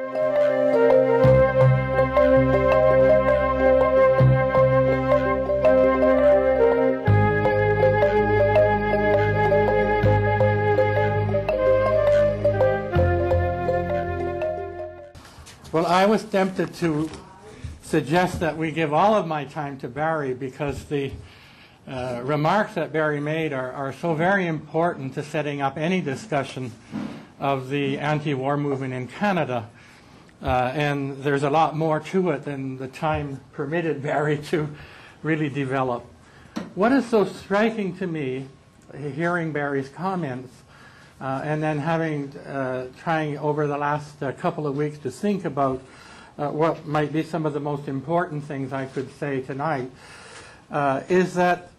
Well, I was tempted to suggest that we give all of my time to Barry because the remarks that Barry made are so very important to setting up any discussion of the anti-war movement in Canada. And there's a lot more to it than the time permitted Barry to really develop. What is so striking to me, hearing Barry's comments, and then trying over the last couple of weeks to think about what might be some of the most important things I could say tonight, is that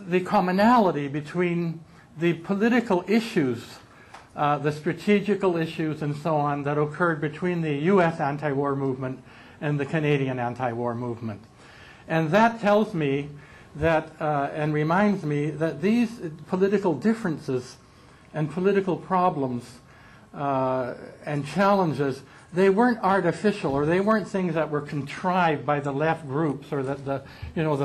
the commonality between the political issues, the strategical issues and so on that occurred between the U.S. anti-war movement and the Canadian anti-war movement. And that tells me that, and reminds me that these political differences and political problems and challenges, they weren't artificial, or they weren't things that were contrived by the left groups, or that the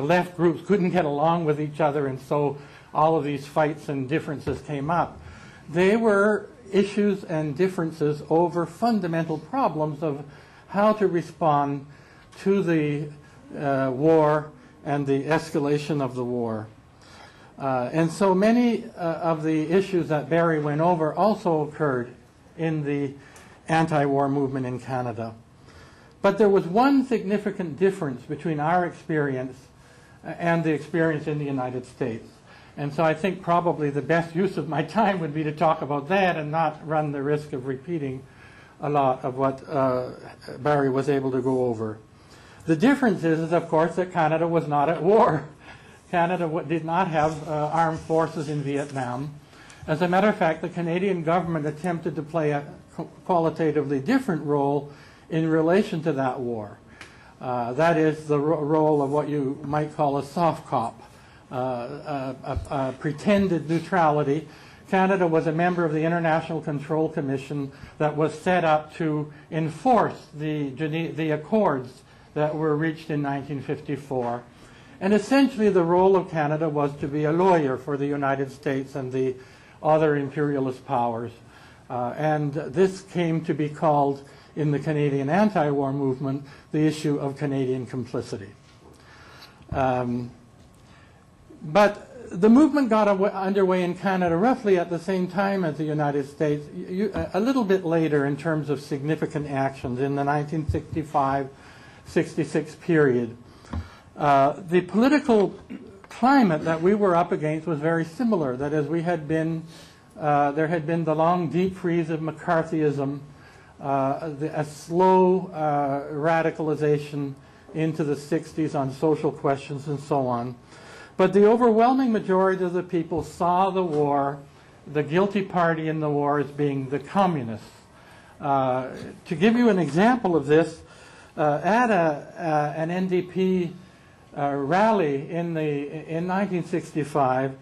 left groups couldn't get along with each other, and so all of these fights and differences came up. They were issues and differences over fundamental problems of how to respond to the war and the escalation of the war. And so many of the issues that Barry went over also occurred in the anti-war movement in Canada. But there was one significant difference between our experience and the experience in the United States. And so I think probably the best use of my time would be to talk about that and not run the risk of repeating a lot of what Barry was able to go over. The difference is, of course, that Canada was not at war. Canada did not have armed forces in Vietnam. As a matter of fact, the Canadian government attempted to play a qualitatively different role in relation to that war. That is the role of what you might call a soft cop, a pretended neutrality. Canada was a member of the International Control Commission that was set up to enforce the accords that were reached in 1954. And essentially the role of Canada was to be a lawyer for the United States and the other imperialist powers. And this came to be called, in the Canadian anti-war movement, the issue of Canadian complicity. But the movement got underway in Canada roughly at the same time as the United States, a little bit later in terms of significant actions in the 1965-66 period. The political climate that we were up against was very similar. That is, there had been the long deep freeze of McCarthyism, a slow radicalization into the 60s on social questions and so on. But the overwhelming majority of the people saw the war, the guilty party in the war, as being the communists. To give you an example of this, at an NDP rally in 1965,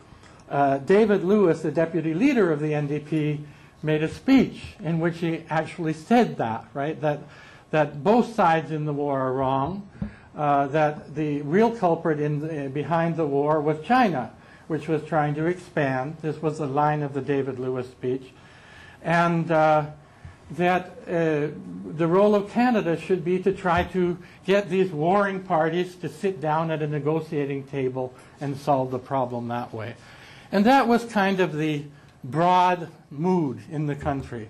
David Lewis, the deputy leader of the NDP, made a speech in which he actually said that, right? That both sides in the war are wrong, that the real culprit behind the war was China, which was trying to expand. This was the line of the David Lewis speech. And that the role of Canada should be to try to get these warring parties to sit down at a negotiating table and solve the problem that way. And that was kind of the broad mood in the country.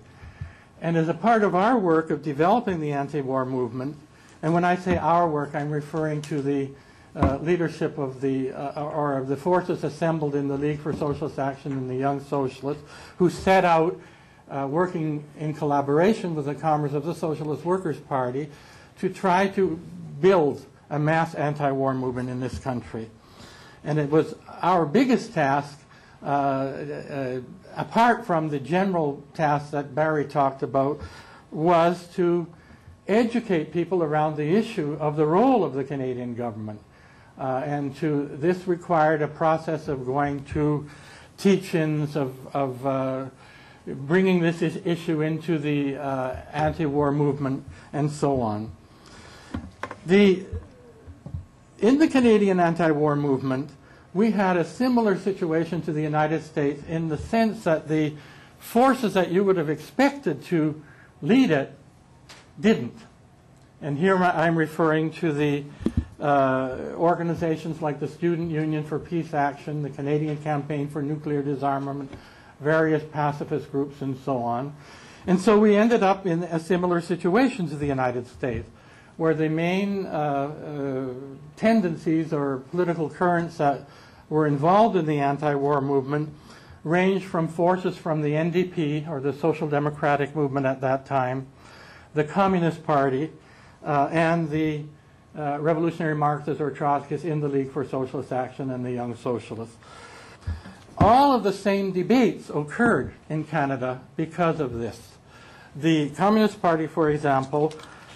And as a part of our work of developing the anti-war movement, and when I say our work, I'm referring to the leadership of of the forces assembled in the League for Socialist Action and the Young Socialists, who set out working in collaboration with the Comrades of the Socialist Workers' Party to try to build a mass anti-war movement in this country. And it was our biggest task, apart from the general task that Barry talked about, was to educate people around the issue of the role of the Canadian government. And this required a process of going to teach-ins, of bringing this issue into the anti-war movement and so on. In the Canadian anti-war movement, we had a similar situation to the United States in the sense that the forces that you would have expected to lead it didn't. And here I'm referring to the organizations like the Student Union for Peace Action, the Canadian Campaign for Nuclear Disarmament, various pacifist groups, and so on. And so we ended up in a similar situation to the United States, where the main tendencies or political currents that were involved in the anti-war movement ranged from forces from the NDP, or the Social Democratic Movement at that time, the Communist Party, and the Revolutionary Marxists or Trotskyists in the League for Socialist Action and the Young Socialists. All of the same debates occurred in Canada because of this. The Communist Party, for example,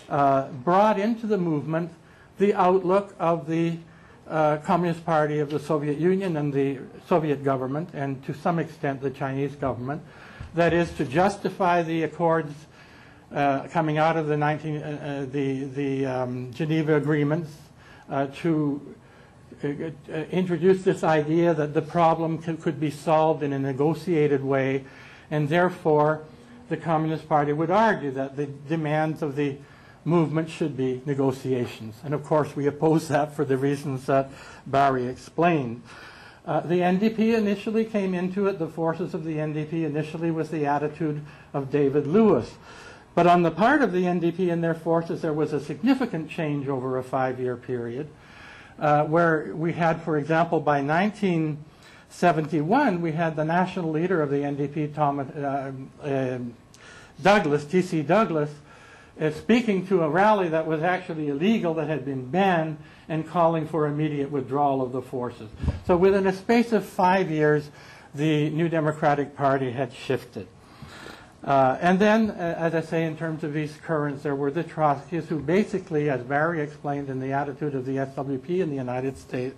brought into the movement the outlook of the Communist Party of the Soviet Union and the Soviet government, and to some extent the Chinese government, that is to justify the accords coming out of the Geneva Agreements, to introduce this idea that the problem could be solved in a negotiated way, and therefore the Communist Party would argue that the demands of the movement should be negotiations. And of course we oppose that for the reasons that Barry explained. The NDP initially came into it, the forces of the NDP initially with the attitude of David Lewis. But on the part of the NDP and their forces, there was a significant change over a 5-year period, where we had, for example, by 1971, we had the national leader of the NDP, T.C. Douglas, speaking to a rally that was actually illegal, that had been banned, and calling for immediate withdrawal of the forces. So within a space of 5 years, the New Democratic Party had shifted. And then, as I say, in terms of these currents, there were the Trotskyists who basically, as Barry explained in the attitude of the SWP in the United States,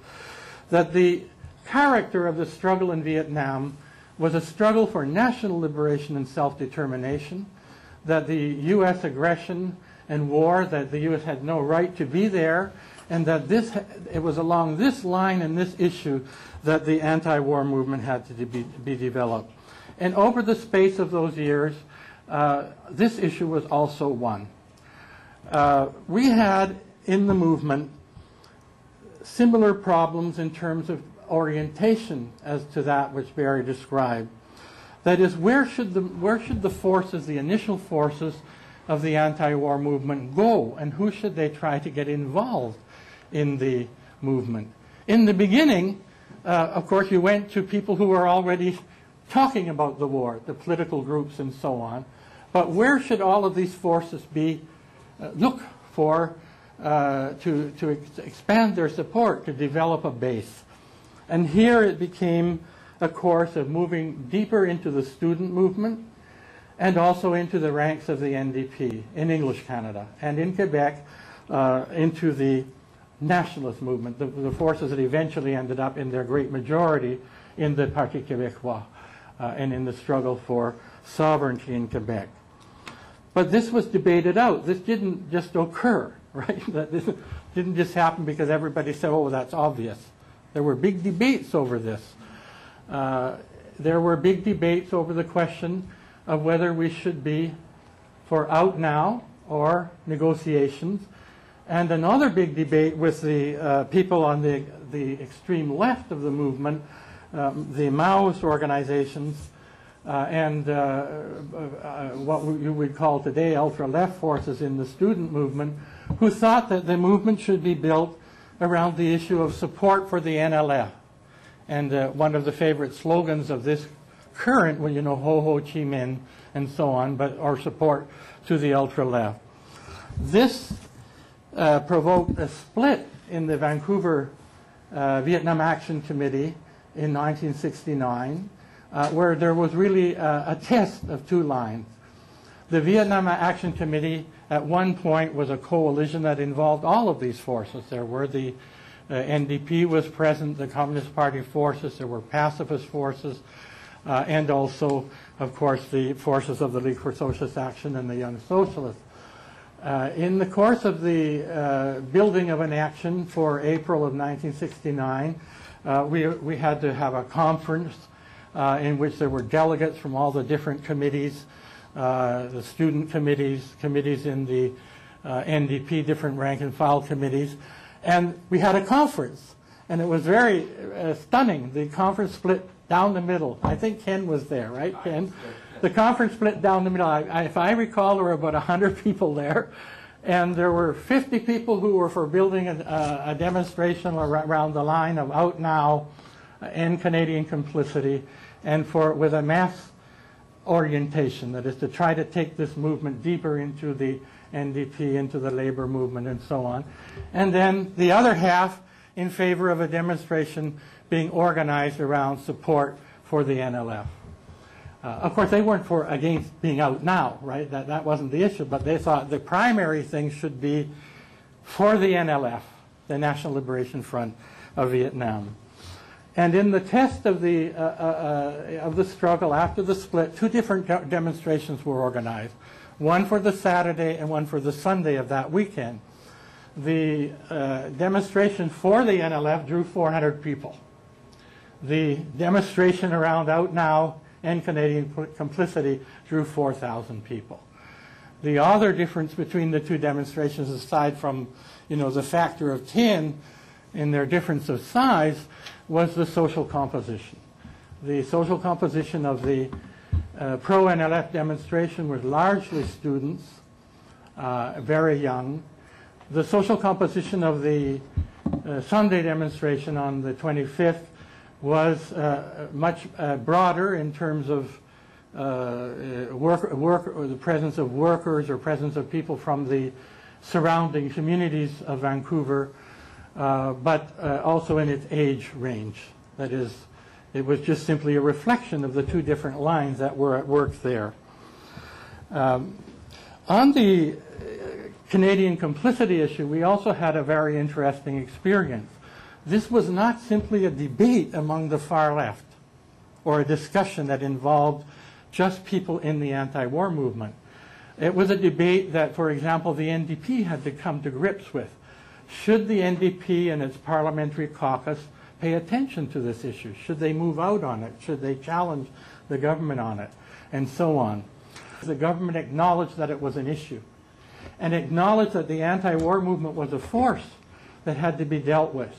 that the character of the struggle in Vietnam was a struggle for national liberation and self-determination, that the U.S. aggression and war, that the U.S. had no right to be there, and that it was along this line and this issue that the anti-war movement had to be developed. And over the space of those years, this issue was also one. We had in the movement similar problems in terms of orientation as to that which Barry described. That is, where should the forces, the initial forces of the anti-war movement go, and who should they try to get involved in the movement? In the beginning, of course, you went to people who were already talking about the war, the political groups and so on. But where should all of these forces look for to expand their support, to develop a base? And here it became a course of moving deeper into the student movement and also into the ranks of the NDP in English Canada, and in Quebec into the nationalist movement, the forces that eventually ended up in their great majority in the Parti Québécois and in the struggle for sovereignty in Quebec. But this was debated out. This didn't just occur, right? That this didn't just happen because everybody said, oh, that's obvious. There were big debates over this. There were big debates over the question of whether we should be for out now or negotiations. And another big debate with the people on the extreme left of the movement, the Maoist organizations, and what you would call today ultra-left forces in the student movement, who thought that the movement should be built around the issue of support for the NLF. And one of the favorite slogans of this current, well, you know, Ho Ho Chi Minh and so on, but or support to the ultra-left. This provoked a split in the Vancouver Vietnam Action Committee in 1969, where there was really a test of two lines. The Vietnam Action Committee at one point was a coalition that involved all of these forces. There were the NDP was present, the Communist Party forces, there were pacifist forces, and also of course, the forces of the League for Socialist Action and the Young Socialists. In the course of the building of an action for April of 1969, we had to have a conference in which there were delegates from all the different committees, the student committees, committees in the NDP, different rank and file committees, and we had a conference, and it was very stunning. The conference split down the middle. I think Ken was there, right, Ken? The conference split down the middle. If I recall, there were about 100 people there, and there were 50 people who were for building a demonstration around the line of Out Now and Canadian complicity, and with a mass orientation, that is to try to take this movement deeper into the NDP, into the labor movement, and so on. And then the other half in favor of a demonstration being organized around support for the NLF. Of course, they weren't against being out now, right? That wasn't the issue, but they thought the primary thing should be for the NLF, the National Liberation Front of Vietnam. And in the test of the struggle after the split, two different demonstrations were organized, one for the Saturday and one for the Sunday of that weekend. The demonstration for the NLF drew 400 people. The demonstration around Out Now and Canadian complicity drew 4,000 people. The other difference between the two demonstrations, aside from, the factor of 10 in their difference of size, was the social composition. The social composition of the pro-NLF demonstration was largely students, very young. The social composition of the Sunday demonstration on the 25th was much broader in terms of the presence of workers or presence of people from the surrounding communities of Vancouver, but also in its age range. That is, it was just simply a reflection of the two different lines that were at work there. On the Canadian complicity issue, we also had a very interesting experience. This was not simply a debate among the far left or a discussion that involved just people in the anti-war movement. It was a debate that, for example, the NDP had to come to grips with. Should the NDP and its parliamentary caucus pay attention to this issue? Should they move out on it? Should they challenge the government on it? And so on. The government acknowledged that it was an issue and acknowledged that the anti-war movement was a force that had to be dealt with.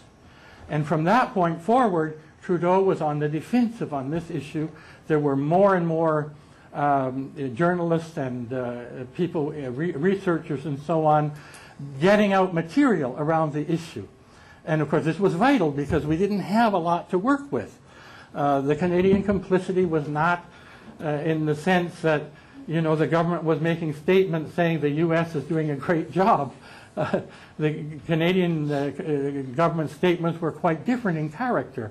And from that point forward, Trudeau was on the defensive on this issue. There were more and more journalists and people, researchers and so on, getting out material around the issue. And of course, this was vital because we didn't have a lot to work with. The Canadian complicity was not in the sense that, the government was making statements saying the U.S. is doing a great job. The Canadian government statements were quite different in character,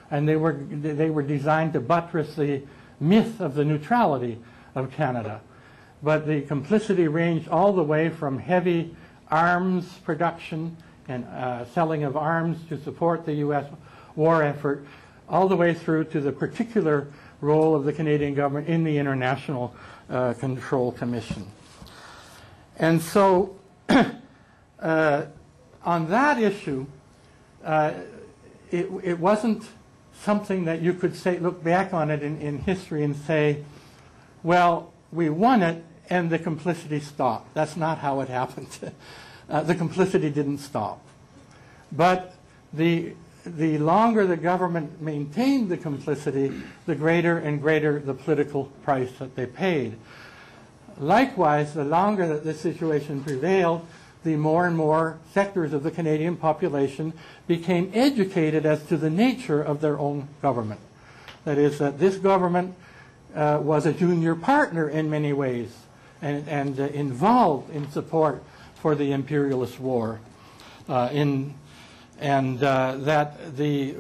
and they were designed to buttress the myth of the neutrality of Canada. But the complicity ranged all the way from heavy arms production and selling of arms to support the U.S. war effort, all the way through to the particular role of the Canadian government in the International Control Commission. And so on that issue, it wasn't something that you could say, look back on it in history and say, well, we won it and the complicity stopped. That's not how it happened. The complicity didn't stop. But the longer the government maintained the complicity, the greater and greater the political price that they paid. Likewise, the longer that this situation prevailed, the more and more sectors of the Canadian population became educated as to the nature of their own government. That is, that this government was a junior partner in many ways and involved in support for the imperialist war. That the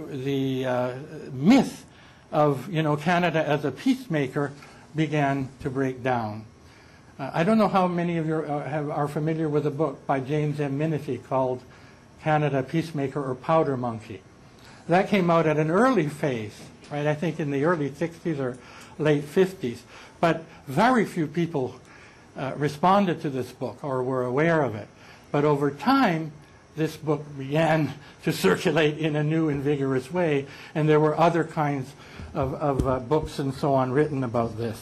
myth of Canada as a peacemaker began to break down. I don't know how many of you are familiar with a book by James M. Minifie called Canada Peacemaker or Powder Monkey. That came out at an early phase, right? I think in the early 60s or late 50s. But very few people responded to this book or were aware of it. But over time, this book began to circulate in a new and vigorous way, and there were other kinds of books and so on written about this.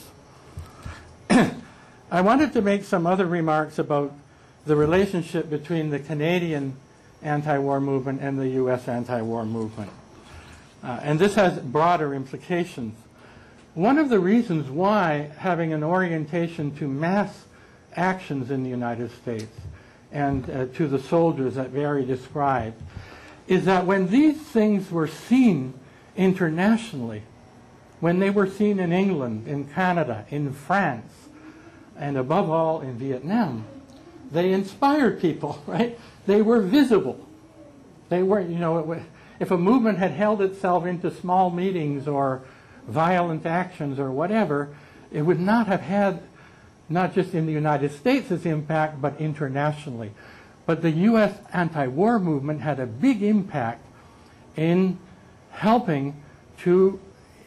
I wanted to make some other remarks about the relationship between the Canadian anti-war movement and the U.S. anti-war movement. And this has broader implications. One of the reasons why having an orientation to mass actions in the United States and to the soldiers that Barry described is that when these things were seen internationally, when they were seen in England, in Canada, in France, and above all in Vietnam, they inspired people, right? They were visible. They were, you know, if a movement had held itself into small meetings or violent actions or whatever, it would not have had, not just in the United States its impact, but internationally. But the U.S. anti-war movement had a big impact in helping to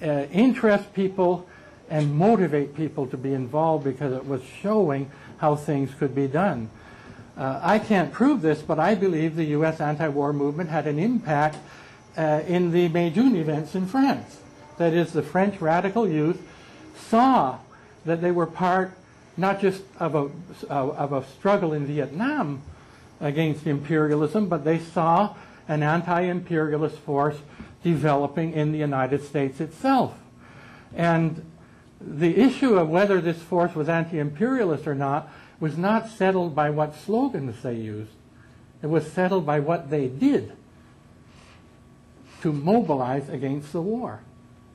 interest people and motivate people to be involved because it was showing how things could be done. I can't prove this, but I believe the U.S. anti-war movement had an impact in the May June events in France. That is, the French radical youth saw that they were part not just of a struggle in Vietnam against imperialism, but they saw an anti-imperialist force developing in the United States itself. And the issue of whether this force was anti-imperialist or not was not settled by what slogans they used. It was settled by what they did to mobilize against the war.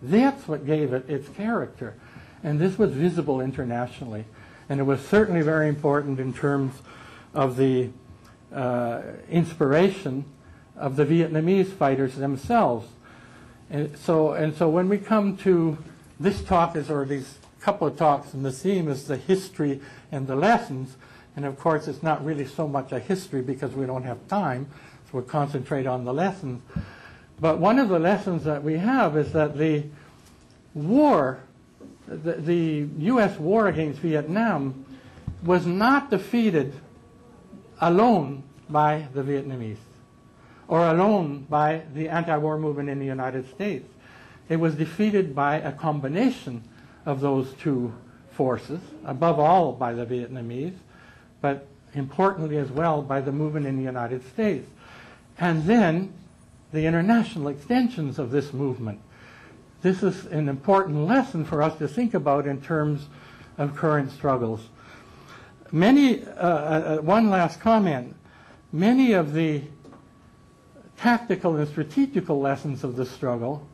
That's what gave it its character. And this was visible internationally. And it was certainly very important in terms of the inspiration of the Vietnamese fighters themselves. And so when we come to this talk, or these couple of talks, and the theme is the history and the lessons, and of course it's not really so much a history because we don't have time, so we'll concentrate on the lessons. But one of the lessons that we have is that the war, the U.S. war against Vietnam was not defeated alone by the Vietnamese or alone by the anti-war movement in the United States. It was defeated by a combination of those two forces, above all by the Vietnamese, but importantly as well by the movement in the United States. And then the international extensions of this movement. This is an important lesson for us to think about in terms of current struggles. One last comment. Many of the tactical and strategical lessons of the struggle,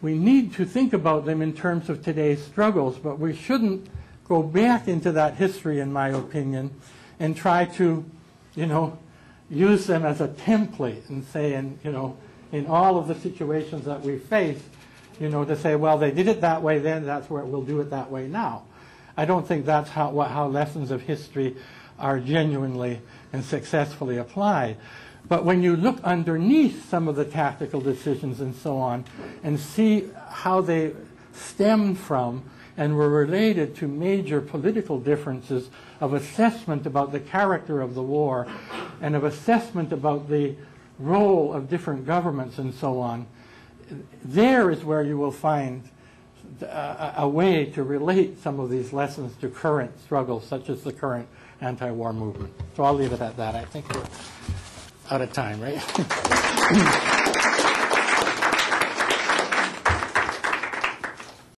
we need to think about them in terms of today's struggles, but we shouldn't go back into that history, in my opinion, and try to, use them as a template and say, in all of the situations that we face, to say, well, they did it that way then, that's where we'll do it that way now. I don't think that's how lessons of history are genuinely and successfully applied. But when you look underneath some of the tactical decisions and so on and see how they stemmed from and were related to major political differences of assessment about the character of the war and of assessment about the role of different governments and so on, there is where you will find a way to relate some of these lessons to current struggles, such as the current anti-war movement. So I'll leave it at that. I think we're out of time, right?